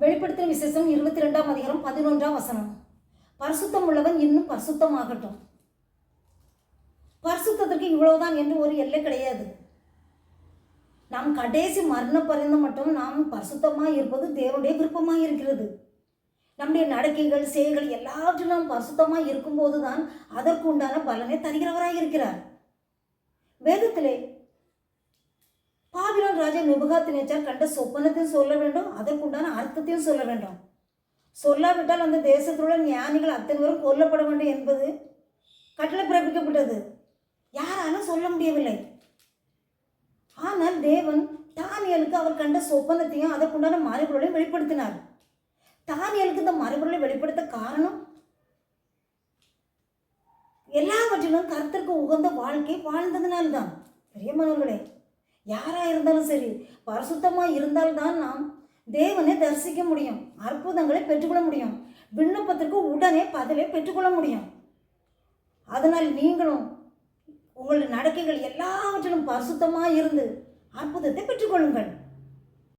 வெளிப்படுத்தின விசேஷம் 22ஆம் அதிகாரம் 11ஆம் வசனம். பரிசுத்தம் உள்ளவன் இன்னும் பரிசுத்தமாகட்டும். பரிசுத்தத்திற்கு இவ்வளவுதான் என்று ஒரு எல்லை கிடையாது. நாம் கடைசி மரண பரிந்தம் மட்டும் நாம் பரிசுத்தமாக இருப்பது தேவனுடைய விருப்பமாக இருக்கிறது. நம்முடைய நடக்கைகள் செயல்கள் எல்லாவற்றிலும் நாம் பரிசுத்தமாக இருக்கும்போது தான் அதற்கு உண்டான பலனை தருகிறவராக இருக்கிறார். வேதத்திலே பாபிலோன் ராஜா நேபுகாத்நேச்சார் கண்ட சொப்பனத்தையும் சொல்ல வேண்டும், அதற்குண்டான அர்த்தத்தையும் சொல்ல வேண்டும். சொல்லாவிட்டால் அந்த தேசத்தில் உள்ள ஞானிகள் அத்தனை பேரும் கொல்லப்பட வேண்டும் என்பது கட்டளை பிறப்பிக்கப்பட்டது. யாராலும் சொல்ல முடியவில்லை. ஆனால் தேவன் தானியேலுக்கு அவர் கண்ட சொப்பனத்தையும் அதற்குண்டான மறைபொருளையும் வெளிப்படுத்தினார். தானியேலுக்கு இந்த மறைபொருளை வெளிப்படுத்த காரணம் எல்லாவற்றிலும் கர்த்தருக்கு உகந்த வாழ்க்கை வாழ்ந்ததினால்தான். பிரியமானவர்களே, யாராக இருந்தாலும் சரி, பரிசுத்தமாக இருந்தால்தான் நாம் தேவனை தரிசிக்க முடியும், அற்புதங்களை பெற்றுக்கொள்ள முடியும், விண்ணப்பத்திற்கு உடனே பதிலை பெற்றுக்கொள்ள முடியும். அதனால் நீங்களும் உங்களுடைய நடக்கைகள் எல்லாவற்றிலும் பரிசுத்தமாக இருந்து அற்புதத்தை பெற்றுக்கொள்ளுங்கள்.